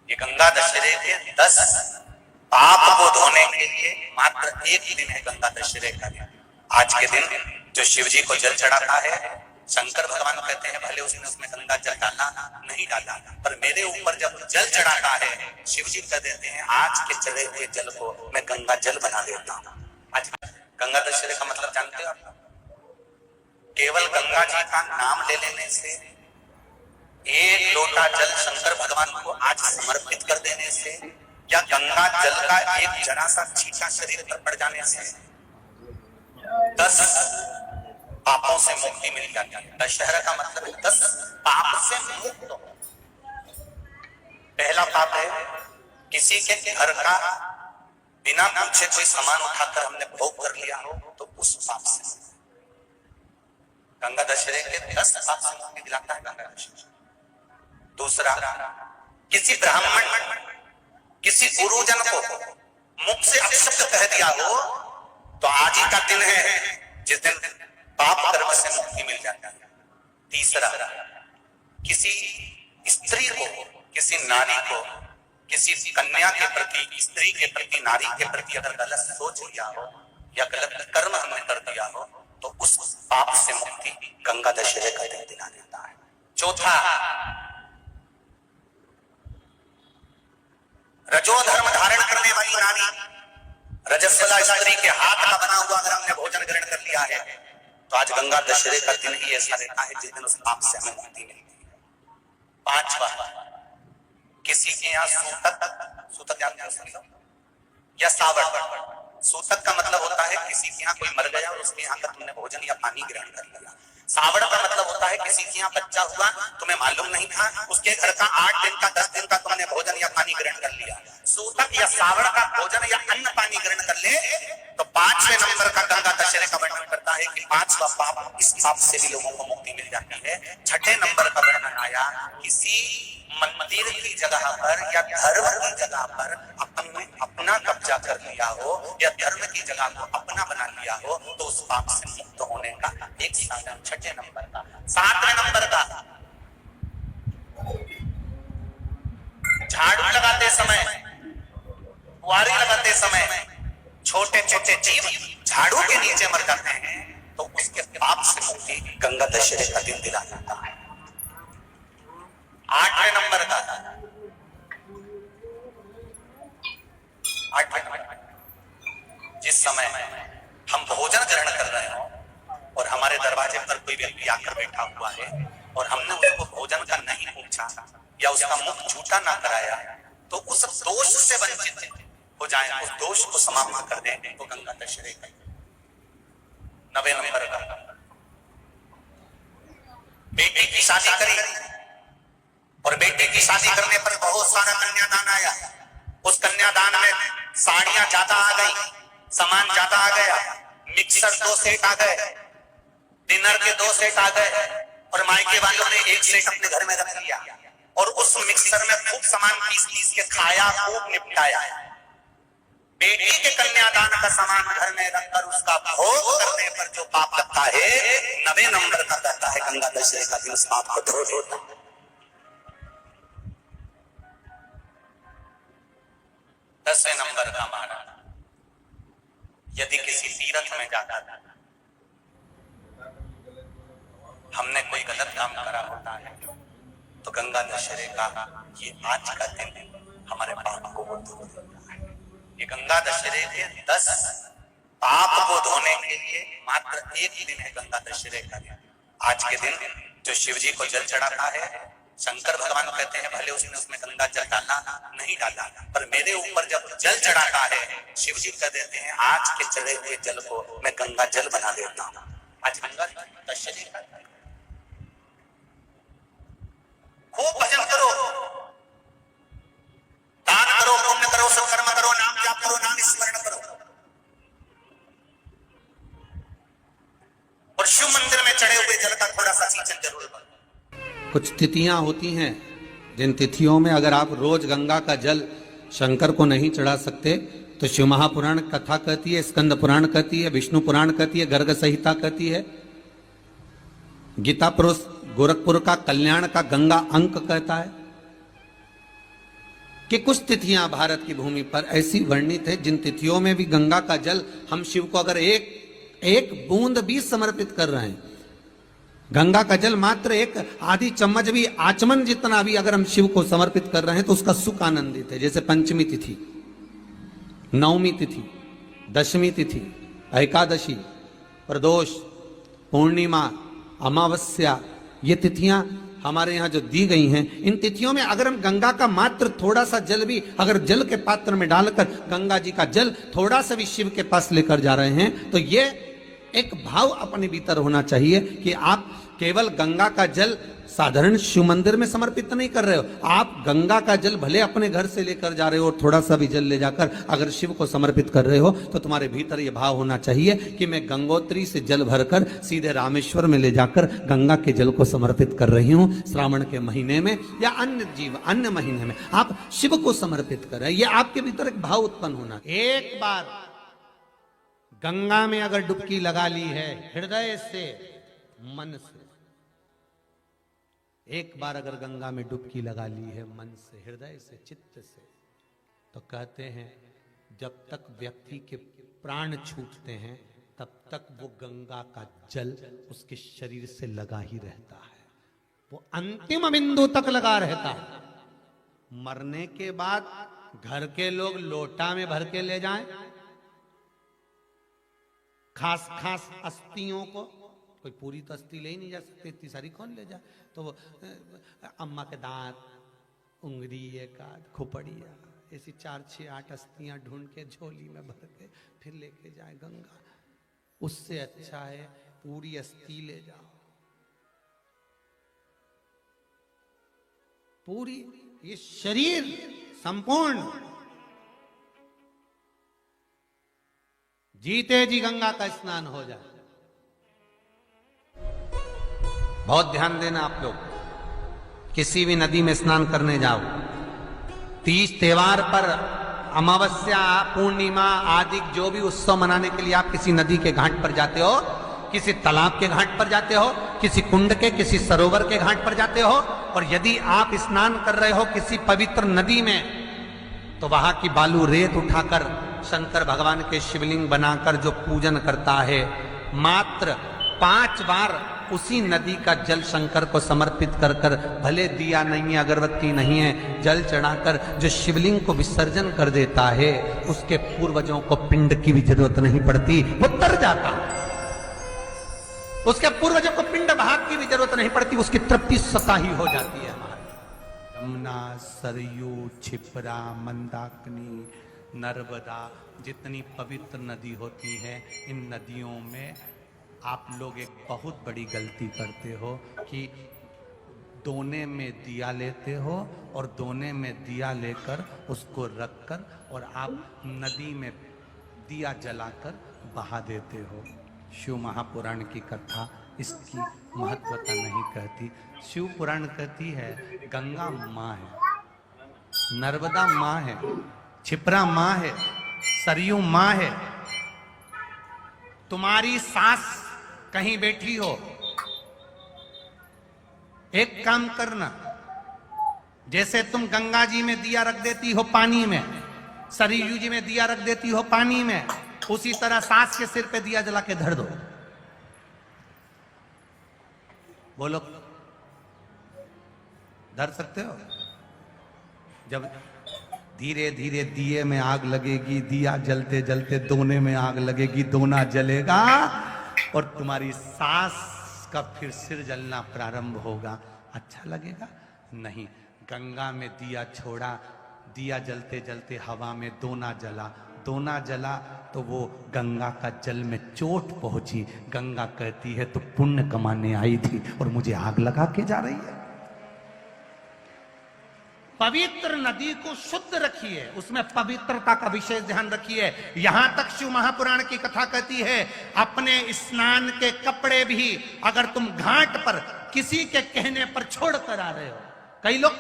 ये गंगा दशहरे के 10 पाप को धोने के लिए मात्र एक दिन है गंगा दशहरे का दिन। आज के दिन जो शिव जी को जल चढ़ाता है, शंकर भगवान कहते हैं भले उसने उसमें गंगा जल डाला नहीं डाला, पर मेरे ऊपर जब जल चढ़ाता है शिव जी कह देते हैं आज के चढ़े हुए जल को मैं गंगा जल बना देता हूं। आज गंगा दशहरे का मतलब जानते हो आप? केवल गंगा जी का नाम ले लेने से, एक लोटा जल शंकर भगवान को आज समर्पित कर देने से, या गंगा जल का एक जरा सा छींटा शरीर पर पड़ जाने से 10 पापों से मुक्ति मिल जाती है। दशहरा का मतलब है 10 पाप से मुक्त। पहला पाप है किसी के घर का बिना पूछे कोई सामान उठाकर हमने भोग कर लिया हो, तो उस पाप से गंगा दशहरे के 10 पाप से मुक्ति दिलाता है गंगा दशहरा। दूसरा, किसी ब्राह्मण किसी गुरुजन को मुख से अपशब्द कह दिया हो, तो आज ही का दिन है जिस दिन पाप कर्म से मुक्ति मिल जाता है। तीसरा, किसी स्त्री को, किसी नारी को, किसी कन्या के प्रति, स्त्री के प्रति, नारी के प्रति अगर गलत सोच लिया हो या गलत कर्म हमने कर दिया हो, तो उस पाप से मुक्ति गंगा दशहरे का दिन दिला देता है। चौथा, रजो धर्म धारण करने वाली नारी, रजस्वला स्त्री के हाथ का बना हुआ अगर हमने भोजन ग्रहण कर लिया है, तो आज गंगा दशहरे का दिन ही ऐसा रहता है जिस दिन उस पाप से हमें मुक्ति मिलती है। पांचवा, किसी के यहाँ सूतक या सावड़। सूतक का मतलब होता है किसी के यहाँ कोई मर गया और उसके यहाँ का तुमने भोजन या पानी ग्रहण कर लिया। सावड़ का मतलब होता है किसी के यहाँ बच्चा हुआ, तुम्हें मालूम नहीं था, उसके घर का 8 दिन का 10 दिन का तुमने भोजन या पानी ग्रहण कर लिया। सूतक या सावड़ का भोजन या अन्न पानी ग्रहण कर ले, तो 5वें नंबर का गंगा दशहरे का वर्णन करता है कि 5वां पाप, इस पाप से भी लोगों को मुक्ति मिल जाती है। 6ठे नंबर का वर्णन आया, किसी मंदिर की जगह पर या धर्म की जगह पर अपना कब्जा कर लिया हो या धर्म की जगह को अपना बना लिया हो, तो उस पाप से मुक्त होने का एक साधन 6ठे नंबर का। 7वें नंबर का, झाड़ू लगाते समय, बुआरी लगाते समय छोटे छोटे जीव झाड़ू के नीचे मर जाते हैं, तो उसके पाप से मुक्ति गंगा दशहरे का दिन दिला जाता है। 8वें नंबर का, 8वें नंबर, जिस समय हम भोजन ग्रहण कर रहे हो और हमारे दरवाजे पर कोई व्यक्ति आकर बैठा हुआ है और हमने उसको भोजन का नहीं पूछा या उसका मुख झूठा ना कराया, तो उस दोष से वंचित हो जाए, उस दोष को समाप्त कर दें, तो गंगा दशहरे का। 9वें नंबर का, बेटी की शादी करी और बेटे की शादी करने पर बहुत सारा कन्यादान आया। उस कन्यादान में साड़ियां ज्यादा आ गई, सामान ज्यादा आ गया, मिक्सर 2 सेट आ गए, डिनर के 2 सेट आ गए, और मायके वालों ने 1 सेट अपने घर में रख लिया और उस मिक्सर में खूब सामान पीस के खाया, खूब निपटाया। बेटी के कन्यादान का सामान घर में रखकर उसका भोग करने पर जो पाप लगता है, 9वें नंबर का कहता है गंगा दशहरे का दिन उस पाप को धो देता है। 10वें नंबर का माना, यदि किसी तीर्थ में जाता था, हमने कोई गलत काम करा होता है, तो गंगा दशहरे का ये आज का दिन हमारे पाप को धो देता है। ये गंगा दशहरे के 10 पाप को धोने के लिए मात्र एक दिन है गंगा दशहरे का दिन। आज के दिन जो शिव जी को जल चढ़ाता है, शंकर भगवान कहते हैं भले उसने उसमें गंगा जल डाला नहीं डाला, पर मेरे ऊपर जब जल चढ़ाता है शिव जी कह देते हैं आज के चढ़े हुए जल को मैं गंगा जल बना देता हूं। आज गंगा दशहरे का, खूब भजन करो, दान करो, पुण्य करो, सत्कर्म करो, नाम जाप करो, नाम स्मरण करो, और शिव मंदिर में चढ़े हुए जल का थोड़ा सा सिंचन जरूर करो। कुछ तिथियां होती हैं जिन तिथियों में अगर आप रोज गंगा का जल शंकर को नहीं चढ़ा सकते, तो शिव महापुराण कथा कहती है, स्कंद पुराण कहती है, विष्णु पुराण कहती है, गर्ग संहिता कहती है, गीता पुरुष गोरखपुर का कल्याण का गंगा अंक कहता है। कि कुछ तिथियां भारत की भूमि पर ऐसी वर्णित है जिन तिथियों में भी गंगा का जल हम शिव को अगर एक बूंद भी समर्पित कर रहे हैं, गंगा का जल मात्र एक आधी चम्मच भी, आचमन जितना भी अगर हम शिव को समर्पित कर रहे हैं तो उसका सुख आनंदित है। जैसे पंचमी तिथि, नवमी तिथि, दशमी तिथि, एकादशी, प्रदोष, पूर्णिमा, अमावस्या, ये तिथियां हमारे यहां जो दी गई हैं, इन तिथियों में अगर हम गंगा का मात्र थोड़ा सा जल भी अगर जल के पात्र में डालकर गंगा जी का जल थोड़ा सा भी शिव के पास लेकर जा रहे हैं तो ये एक भाव अपने भीतर होना चाहिए कि आप केवल गंगा का जल साधारण शिव मंदिर में समर्पित नहीं कर रहे हो, आप गंगा का जल भले अपने घर से लेकर जा रहे हो और थोड़ा सा भी जल ले जाकर अगर शिव को समर्पित कर रहे हो तो तुम्हारे भीतर यह भाव होना चाहिए कि मैं गंगोत्री से जल भरकर सीधे रामेश्वर में ले जाकर गंगा के जल को समर्पित कर रही हूं। श्रावण के महीने में या अन्य महीने में आप शिव को समर्पित कर रहे हैं, यह आपके भीतर एक भाव उत्पन्न होना। एक बार गंगा में अगर डुबकी लगा ली है हृदय से, मन से, एक बार अगर गंगा में डुबकी लगा ली है मन से, हृदय से, चित्त से, तो कहते हैं जब तक व्यक्ति के प्राण छूटते हैं तब तक वो गंगा का जल उसके शरीर से लगा ही रहता है, वो अंतिम बिंदु तक लगा रहता है। मरने के बाद घर के लोग लोटा में भर के ले जाएं, खास खास अस्थियों को, कोई पूरी तो अस्थि ले ही नहीं जा सकती, इतनी सारी कौन ले जाए, तो वो अम्मा के दांत, उंगली, एक आध खोपड़िया, ऐसी 4, 6, 8 अस्थियां ढूंढ के झोली में भर के फिर लेके जाए गंगा। उससे अच्छा है पूरी अस्थि ले जाओ, पूरी ये शरीर संपूर्ण जीते जी गंगा का स्नान हो जाए। बहुत ध्यान देना आप लोग, किसी भी नदी में स्नान करने जाओ, तीज त्योहार पर, अमावस्या, पूर्णिमा आदि जो भी उत्सव मनाने के लिए आप किसी नदी के घाट पर जाते हो, किसी तालाब के घाट पर जाते हो, किसी कुंड के, किसी सरोवर के घाट पर जाते हो, और यदि आप स्नान कर रहे हो किसी पवित्र नदी में तो वहां की बालू रेत उठाकर शंकर भगवान के शिवलिंग बनाकर जो पूजन करता है, मात्र 5 बार उसी नदी का जल शंकर को समर्पित कर कर, भले दिया नहीं है, अगरबत्ती नहीं है, जल चढ़ाकर जो शिवलिंग को विसर्जन कर देता है, उसके पूर्वजों को पिंड की भी जरूरत नहीं पड़ती, वो तर जाता है। उसके पूर्वजों को पिंड भाग की भी जरूरत नहीं पड़ती, उसकी तृप्ति सता ही हो जाती है। हमारी यमुना, सरयू, छिपरा, मंदाकिनी, नर्मदा, जितनी पवित्र नदी होती है, इन नदियों में आप लोग एक बहुत बड़ी गलती करते हो कि दोने में दिया लेते हो और दोने में दिया लेकर उसको रखकर और आप नदी में दिया जलाकर बहा देते हो। शिव महापुराण की कथा इसकी महत्वता नहीं कहती। शिव पुराण कहती है गंगा माँ है, नर्मदा माँ है, छिपरा माँ है, सरयू माँ है। तुम्हारी सास कहीं बैठी हो, एक काम करना, जैसे तुम गंगा जी में दिया रख देती हो पानी में, सरयू जी में दिया रख देती हो पानी में, उसी तरह सास के सिर पे दिया जला के धर दो। बोलो, धर सकते हो? जब धीरे धीरे दिए में आग लगेगी, दिया जलते जलते दोने में आग लगेगी, दोना जलेगा और तुम्हारी सास का फिर सिर जलना प्रारंभ होगा। अच्छा लगेगा? नहीं। गंगा में दिया छोड़ा, दिया जलते जलते हवा में दोना जला, दोना जला तो वो गंगा का जल में चोट पहुंची। गंगा कहती है तो पुण्य कमाने आई थी और मुझे आग लगा के जा रही है। पवित्र नदी को शुद्ध रखिए, उसमें पवित्रता का विशेष ध्यान रखिए। यहां तक शिव महापुराण की कथा कहती है अपने स्नान के कपड़े भी अगर तुम घाट पर किसी के कहने पर छोड़ कर आ रहे हो, कई लोग,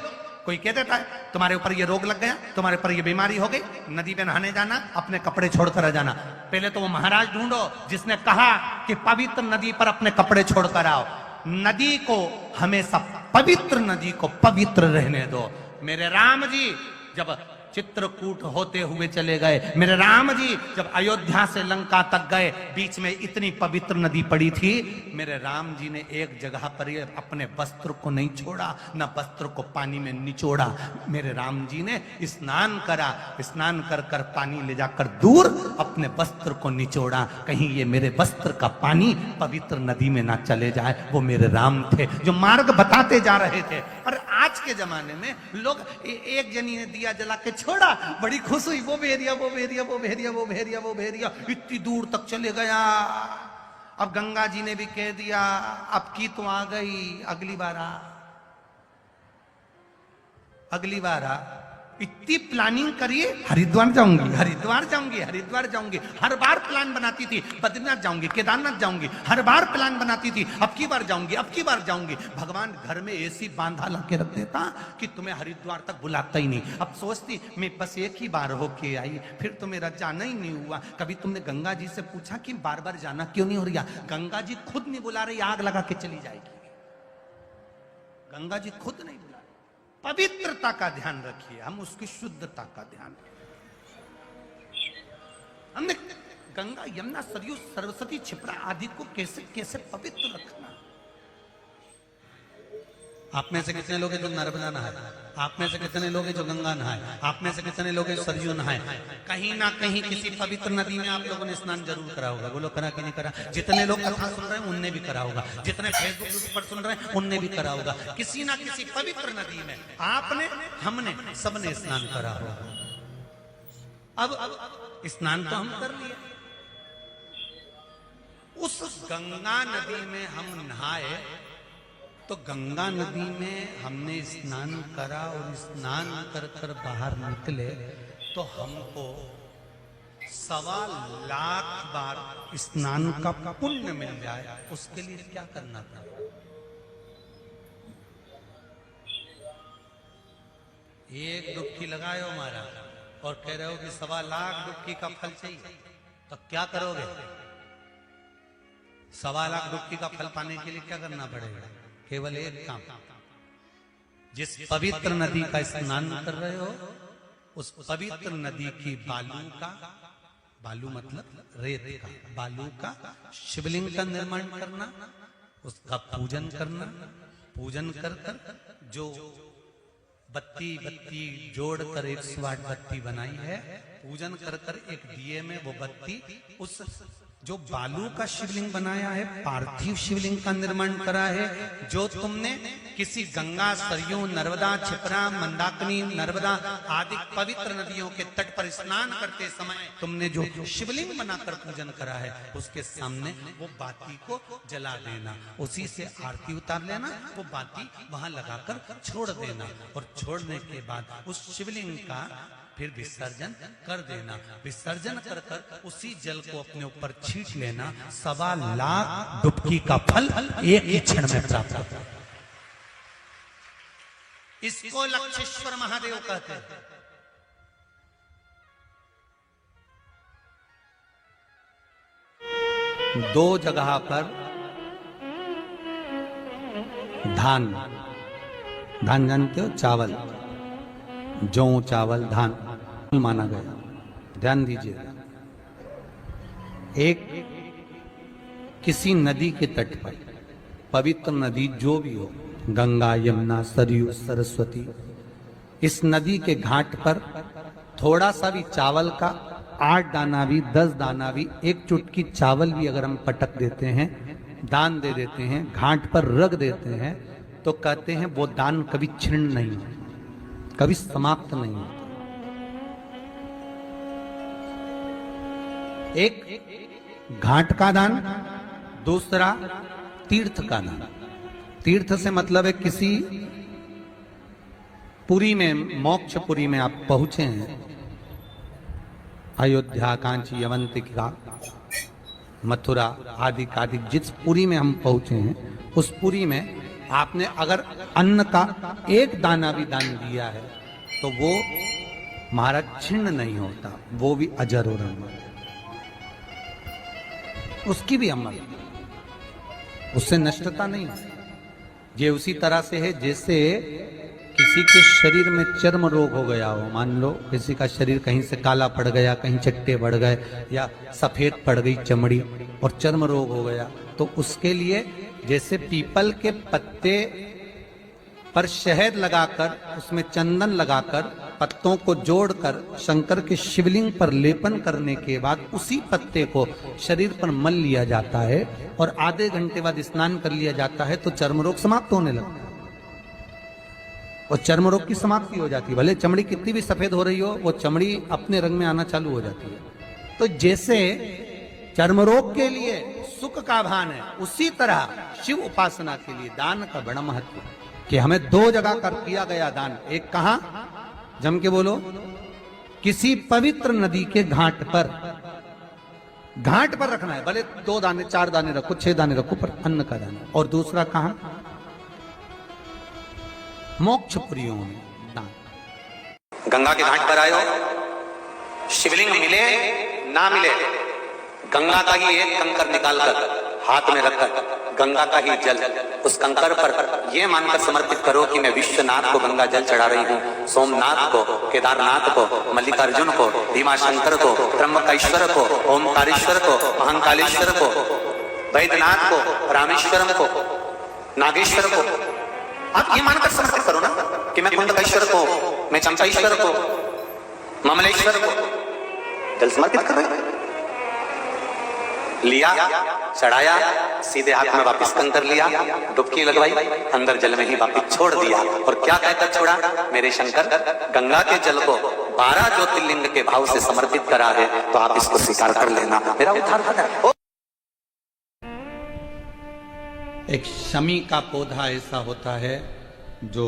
कोई कह देता है तुम्हारे ऊपर ये रोग लग गया, तुम्हारे ऊपर ये बीमारी हो गई, नदी में नहाने जाना, अपने कपड़े छोड़कर आ जाना। पहले तो वो महाराज ढूंढो जिसने कहा कि पवित्र नदी पर अपने कपड़े छोड़कर आओ। नदी को हमेशा, पवित्र नदी को पवित्र रहने दो। मेरे राम जी जब चित्रकूट होते हुए चले गए, मेरे राम जी जब अयोध्या से लंका तक गए, बीच में इतनी पवित्र नदी पड़ी थी, मेरे राम जी ने एक जगह पर अपने वस्त्र को नहीं छोड़ा, न वस्त्र को पानी में निचोड़ा। मेरे राम जी ने स्नान करा, स्नान कर कर पानी ले जाकर दूर अपने वस्त्र को निचोड़ा, कहीं ये मेरे वस्त्र का पानी पवित्र नदी में ना चले जाए। वो मेरे राम थे जो मार्ग बताते जा रहे थे। और आज के जमाने में लोग एक जनी ने दिया जला के छोड़ा, बड़ी खुश हुई, वो भेरिया वो भेरिया वो भेरिया वो भेरिया वो भेरिया इतनी दूर तक चले गया। अब गंगा जी ने भी कह दिया अब की तो आ गई, अगली बार आ, अगली बार आ। इतनी प्लानिंग करिए, हरिद्वार जाऊंगी, हरिद्वार जाऊंगी, हरिद्वार जाऊंगी, हर बार प्लान बनाती थी, बद्रीनाथ जाऊंगी, केदारनाथ जाऊंगी, हर बार प्लान बनाती थी, अब की बार जाऊंगी, अब की बार जाऊंगी। भगवान घर में ऐसी बांधा ला के रख देता कि तुम्हें हरिद्वार तक बुलाता ही नहीं। अब सोचती मैं बस एक ही बार होके आई, फिर तो मेरा जाना ही नहीं हुआ। कभी तुमने गंगा जी से पूछा कि बार बार जाना क्यों नहीं हो रहा? गंगा जी खुद नहीं बुला रही, आग लगा के चली जाएगी। गंगा जी खुद नहीं बुला। पवित्रता का ध्यान रखिए, हम उसकी शुद्धता का ध्यान रखिए। हमने गंगा, यमुना, सरयू, सरस्वती, क्षिप्रा आदि को कैसे कैसे पवित्र रखना। आप में से कितने लोग हैं जो नर्मदा नहाए? आप में से कितने लोग हैं जो गंगा नहाए? आप में से कितने लोग हैं सरयू नहाए? कहीं ना कहीं किसी पवित्र नदी में आप लोगों ने स्नान जरूर करा होगा। बोलो करा कि नहीं करा? जितने लोग कथा सुन रहे हैं उनने भी करा होगा, जितने फेसबुक पर सुन रहे हैं उनने भी करा होगा। किसी ना किसी पवित्र नदी में आपने, हमने, सबने स्नान करा होगा। अब स्नान तो हम कर लिए, उस गंगा नदी में हम नहाए तो गंगा नदी में हमने स्नान करा और स्नान कर कर बाहर निकले तो हमको 1.25 लाख बार स्नान का पुण्य मिल जाए। उसके लिए क्या करना था? एक डुबकी लगाए हो हमारा और कह रहे हो कि 1.25 लाख डुबकी का फल चाहिए, तो क्या करोगे? 1.25 लाख डुबकी का फल पाने के लिए क्या करना पड़ेगा? केवल एक काम, जिस पवित्र नदी का स्नान कर रहे हो उस पवित्र नदी की बालू का, बालू मतलब रेत का, बालू का शिवलिंग का निर्माण करना, उसका पूजन करना, पूजन कर कर जो बत्ती जोड़कर 108 बत्ती बनाई है, पूजन कर कर एक दिए में वो बत्ती उस जो बालू का शिवलिंग बनाया है, पार्थिव शिवलिंग का निर्माण करा है, जो तुमने किसी गंगा, सरयू, नर्मदा, क्षिप्रा, मंदाकिनी, नर्मदा आदि पवित्र नदियों के तट पर स्नान करते समय तुमने जो शिवलिंग बनाकर पूजन करा है, उसके सामने वो बाती को जला देना, उसी से आरती उतार लेना, वो बाती वहां लगाकर छोड़ देना और छोड़ने के बाद उस शिवलिंग का फिर विसर्जन कर देना। विसर्जन कर कर उसी जल को अपने ऊपर छींट लेना। 1.25 लाख डुबकी का फल एक ही क्षण में प्राप्त होता है। इसको लक्षेश्वर महादेव कहते हैं। दो जगह पर धान, धान जानते हो? चावल, जौ, चावल, धान माना गया। ध्यान दीजिए, एक किसी नदी के तट पर, पवित्र नदी जो भी हो, गंगा, यमुना, सरयू, सरस्वती, इस नदी के घाट पर थोड़ा सा भी चावल का 8 दाना भी, 10 दाना भी, एक चुटकी चावल भी अगर हम पटक देते हैं, दान दे देते हैं, घाट पर रख देते हैं, तो कहते हैं वो दान कभी छिन्न नहीं होता, कभी समाप्त नहीं होता। एक घाट का दान, दूसरा तीर्थ का दान। तीर्थ से मतलब है किसी पुरी में, मोक्षपुरी में आप पहुंचे हैं, अयोध्या, कांची, अवंतिका, मथुरा आदि कादि जिस पुरी में हम पहुंचे हैं, उस पुरी में आपने अगर अन्न का एक दाना भी दान दिया है तो वो महाराज छिन्न नहीं होता, वो भी अजर और अमर, उसकी भी अमर, उससे नष्टता नहीं। ये उसी तरह से है जैसे किसी किसी के शरीर में चर्म रोग हो गया हो, मान लो किसी का शरीर कहीं से काला पड़ गया, कहीं चट्टे बढ़ गए या सफेद पड़ गई चमड़ी और चर्म रोग हो गया, तो उसके लिए जैसे पीपल के पत्ते पर शहद लगाकर उसमें चंदन लगाकर पत्तों को जोड़कर शंकर के शिवलिंग पर लेपन करने के बाद उसी पत्ते को शरीर पर मल लिया जाता है और आधे घंटे बाद स्नान कर लिया जाता है तो चर्म रोग समाप्त होने लगता है और चर्म रोग की समाप्ति हो जाती है। भले चमड़ी कितनी भी सफेद हो रही हो, वो चमड़ी अपने रंग में आना चालू हो जाती है। तो जैसे चर्म रोग के लिए सुख का भान है, उसी तरह शिव उपासना के लिए दान का बड़ा महत्व है कि हमें 2 जगह कर किया गया दान। एक कहां, जम के बोलो, किसी पवित्र नदी के घाट पर रखना है, भले 2 दाने 4 दाने रखो 6 दाने रखो, पर अन्न का दाना। और दूसरा कहां, मोक्षपुरियों में दान। गंगा के घाट पर आयो, शिवलिंग मिले ना मिले, गंगा का ही एक कंकर निकालकर हाथ में रखकर गंगा का ही जल उस कंकर पर यह मानकर समर्पित करो कि मैं विश्वनाथ को गंगा जल चढ़ा रही हूँ, सोमनाथ को, केदारनाथ को, मल्लिकार्जुन को, भीमाशंकर को, ब्रह्मकेश्वर को, ओमकारेश्वर को, महाकालेश्वर को, वैद्यनाथ को, रामेश्वरम को, नागेश्वर को। आप ये मानकर समर्पित करो ना कि मैं कुंडकेश्वर को, मैं चंपाईश्वर को, ममलेश्वर को जल समर्पित कर रहे। लिया, चढ़ाया, सीधे हाथ में वापस कंकर लिया, डुबकी लगवाई, अंदर जल में ही वापस छोड़ दिया। और क्या कहकर छोड़ा, मेरे शंकर गंगा के जल को 12 ज्योतिर्लिंग के भाव से समर्पित करा है, तो आप इसको स्वीकार कर लेना, मेरा उद्धार हो। एक शमी का पौधा ऐसा होता है जो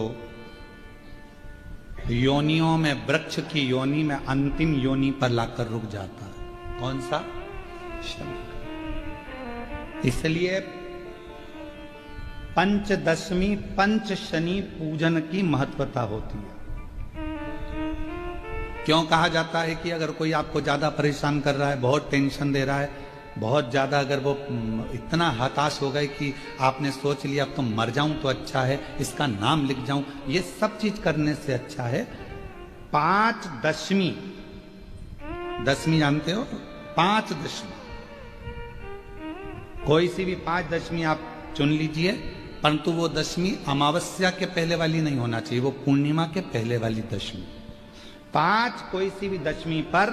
योनियों में, वृक्ष की योनि में अंतिम योनि पर लाकर रुक जाता है। कौन सा? शमी। इसलिए पंचदशमी पंच शनि पूजन की महत्वता होती है। क्यों कहा जाता है कि अगर कोई आपको ज्यादा परेशान कर रहा है, बहुत टेंशन दे रहा है, बहुत ज्यादा अगर वो इतना हताश हो गए कि आपने सोच लिया अब तो मर जाऊं तो अच्छा है, इसका नाम लिख जाऊं, ये सब चीज करने से अच्छा है 5 दशमी। दशमी जानते हो? 5 दशमी, कोई सी भी 5 दशमी आप चुन लीजिए, परंतु वो दशमी अमावस्या के पहले वाली नहीं होना चाहिए, वो पूर्णिमा के पहले वाली दशमी। 5 कोई सी भी दशमी पर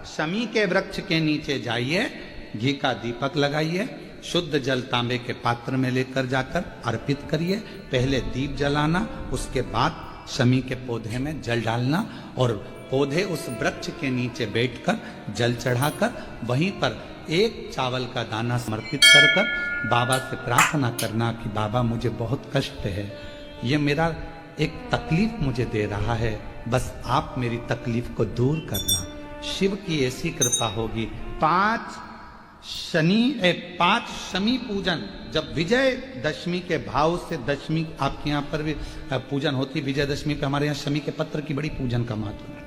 शमी के वृक्ष के नीचे जाइए, घी का दीपक लगाइए, शुद्ध जल तांबे के पात्र में लेकर जाकर अर्पित करिए। पहले दीप जलाना, उसके बाद शमी के पौधे में जल डालना और पौधे उस वृक्ष के नीचे बैठकर जल चढ़ाकर वहीं पर 1 चावल का दाना समर्पित कर कर बाबा से प्रार्थना करना कि बाबा मुझे बहुत कष्ट है, ये मेरा एक तकलीफ मुझे दे रहा है, बस आप मेरी तकलीफ को दूर करना। शिव की ऐसी कृपा होगी। 5 शमी पूजन, जब विजय दशमी के भाव से दशमी आपके यहाँ पर भी पूजन होती, विजय दशमी पे हमारे यहाँ शमी के पत्र की बड़ी पूजन का महत्व है।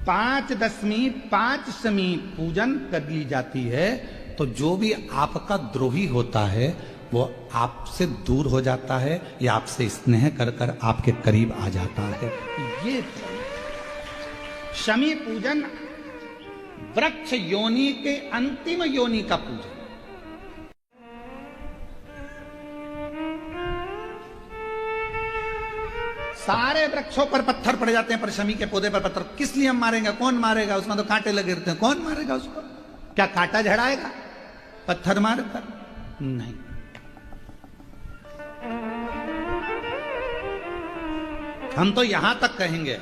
5 दशमी 5 शमी पूजन कर ली जाती है, तो जो भी आपका द्रोही होता है वो आपसे दूर हो जाता है या आपसे स्नेह कर कर आपके करीब आ जाता है। ये शमी पूजन वृक्ष योनि के अंतिम योनि का पूजन। सारे वृक्षों पर पत्थर पड़ जाते हैं, पर शमी के पौधे पर पत्थर किस लिए हम मारेंगे? कौन मारेगा? उसमें तो कांटे लगे रहते हैं, कौन मारेगा उसको? क्या कांटा झड़ाएगा पत्थर मारकर? नहीं। हम तो यहां तक कहेंगे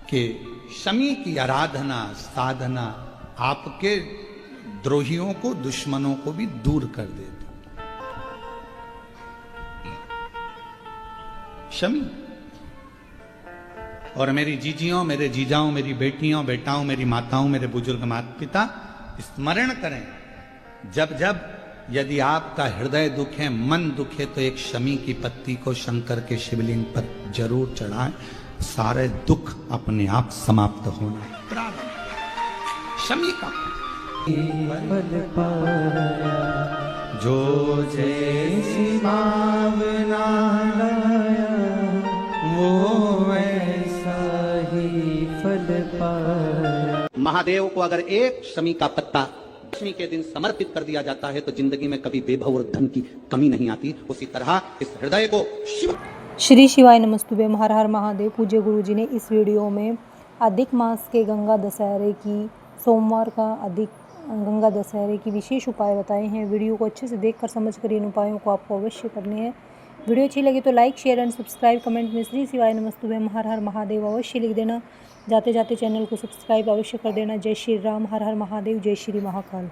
कि शमी की आराधना साधना आपके द्रोहियों को, दुश्मनों को भी दूर कर देती। शमी। और मेरी जीजियों, मेरे जीजाओं, मेरी बेटियों, बेटाओं, मेरी माताओं, मेरे बुजुर्ग माता पिता स्मरण करें, जब जब यदि आपका हृदय दुखे, मन दुखे, तो एक शमी की पत्ती को शंकर के शिवलिंग पर जरूर चढ़ाएं, सारे दुख अपने आप समाप्त होना प्रारंभ। शमी का जो जैसी भावना वही फल पाया। महादेव को अगर एक शमी का पत्ता दशमी के दिन समर्पित कर दिया जाता है तो जिंदगी में कभी बेभव और धन की कमी नहीं आती। उसी तरह इस हृदय को शिव श्री शिवाय नमस्तुभ्यं। हर हर महादेव। पूज्य गुरुजी ने इस वीडियो में अधिक मास के गंगा दशहरे की सोमवार का अधिक गंगा दशहरे की विशेष उपाय बताए हैं। वीडियो को अच्छे से देखकर समझकर इन उपायों को आपको अवश्य करने हैं। वीडियो अच्छी लगी तो like share and subscribe, comment में श्री शिवाय नमस्तुभ्यं हर हर महादेव अवश्य लिख देना। जाते जाते चैनल को सब्सक्राइब अवश्य कर देना। जय श्री राम। हर हर महादेव। जय श्री महाकाल।